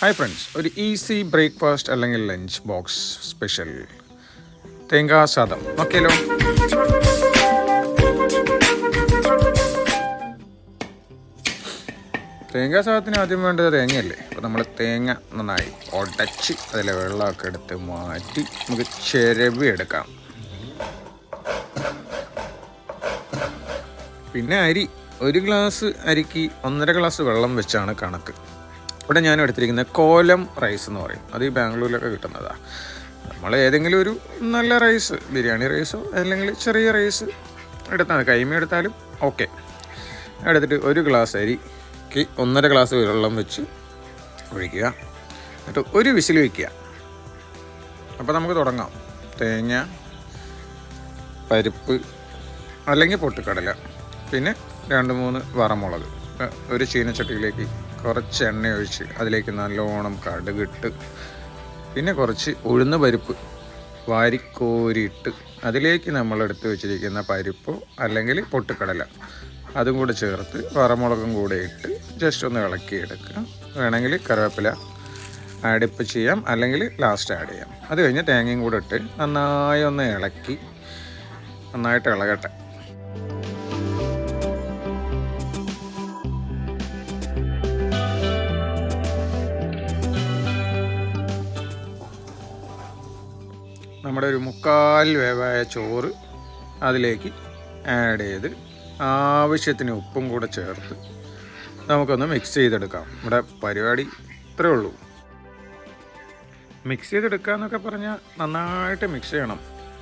Hi friends, ഒരു easy breakfast അല്ലെങ്കിൽ lunch box special തേങ്ങാ സാദം നോക്കിയല്ലോ. തേങ്ങാ സാദത്തിന് ആദ്യം വേണ്ടത് തേങ്ങയല്ലേ. അപ്പോൾ നമ്മൾ തേങ്ങ നന്നായി ഉടച്ച് അതിലെ വെള്ളമൊക്കെ എടുത്ത് മാറ്റി നമുക്ക് ചിരവി എടുക്കാം. പിന്നെ അരി, ഒരു ഗ്ലാസ് അരിക്ക് 1.5 ഗ്ലാസ് വെള്ളം വെച്ചാണ് കണക്ക്. ഇവിടെ ഞാൻ എടുത്തിരിക്കുന്നത് കോലം റൈസ് എന്ന് പറയും. അത് ഈ ബാംഗ്ലൂരിലൊക്കെ കിട്ടുന്നതാണ്. നമ്മൾ ഏതെങ്കിലും ഒരു നല്ല റൈസ്, ബിരിയാണി റൈസോ അല്ലെങ്കിൽ ചെറിയ റൈസ് എടുത്താൽ കൈമ എടുത്താലും ഓക്കെ. എടുത്തിട്ട് 1 ഗ്ലാസ് അരിക്ക് 1.5 ഗ്ലാസ് വെള്ളം വെച്ച് ഒഴിക്കുക. എന്നിട്ട് ഒരു വിസിൽ വയ്ക്കുക. അപ്പോൾ നമുക്ക് തുടങ്ങാം. തേങ്ങ, പരിപ്പ് അല്ലെങ്കിൽ പൊട്ടുകടല, പിന്നെ 2-3 വറമുളക്, ഒരു ചീനച്ചട്ടിയിലേക്ക് കുറച്ച് എണ്ണ ഒഴിച്ച് അതിലേക്ക് നല്ലോണം കടുകിട്ട്, പിന്നെ കുറച്ച് ഉഴുന്ന് പരിപ്പ് വാരിക്കോരിയിട്ട് അതിലേക്ക് നമ്മളെടുത്ത് വെച്ചിരിക്കുന്ന പരിപ്പോ അല്ലെങ്കിൽ പൊട്ടുകടല അതും കൂടെ ചേർത്ത് വറമുളകും കൂടെ ഇട്ട് ജസ്റ്റ് ഒന്ന് ഇളക്കിയെടുക്കുക. വേണമെങ്കിൽ കറിവേപ്പില ആഡ് ചെയ്യാം, അല്ലെങ്കിൽ ലാസ്റ്റ് ആഡ് ചെയ്യാം. അത് കഴിഞ്ഞ് തേങ്ങയും കൂടെ ഇട്ട് നന്നായി ഒന്ന് ഇളക്കി നന്നായിട്ട് ഇളകട്ടെ. നമ്മുടെ ഒരു 3/4 വേവായ ചോറ് അതിലേക്ക് ആഡ് ചെയ്ത് ആവശ്യത്തിന് ഉപ്പും കൂടെ ചേർത്ത് നമുക്കൊന്ന് മിക്സ് ചെയ്തെടുക്കാം. നമ്മുടെ പരിപാടി ഇത്രയേ ഉള്ളൂ. മിക്സ് ചെയ്തെടുക്കുക എന്നൊക്കെ പറഞ്ഞാൽ നന്നായിട്ട് മിക്സ് ചെയ്യണം.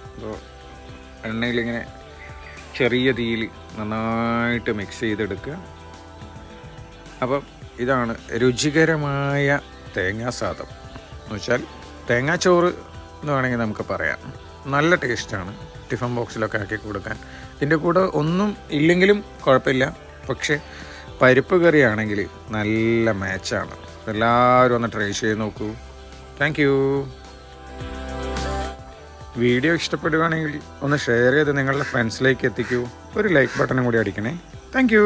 അപ്പോൾ എണ്ണയിലിങ്ങനെ ചെറിയ തീയിൽ നന്നായിട്ട് മിക്സ് ചെയ്തെടുക്കുക. അപ്പം ഇതാണ് രുചികരമായ തേങ്ങാ സാദം എന്ന് വെച്ചാൽ തേങ്ങാച്ചോറ് എന്ന് വേണമെങ്കിൽ നമുക്ക് പറയാം. നല്ല ടേസ്റ്റാണ്. ടിഫൻ ബോക്സിലൊക്കെ ആക്കി കൊടുക്കാൻ. ഇതിൻ്റെ കൂടെ ഒന്നും ഇല്ലെങ്കിലും കുഴപ്പമില്ല, പക്ഷേ പരിപ്പ് കറിയാണെങ്കിൽ നല്ല മാച്ചാണ്. എല്ലാവരും ഒന്ന് ട്രൈ ചെയ്ത് നോക്കൂ. Thank you. വീഡിയോ ഇഷ്ടപ്പെടുകയാണെങ്കിൽ ഒന്ന് ഷെയർ ചെയ്ത് നിങ്ങളുടെ ഫ്രണ്ട്സിലേക്ക് എത്തിക്കൂ. ഒരു ലൈക്ക് ബട്ടണും കൂടി അടിക്കണേ. Thank you.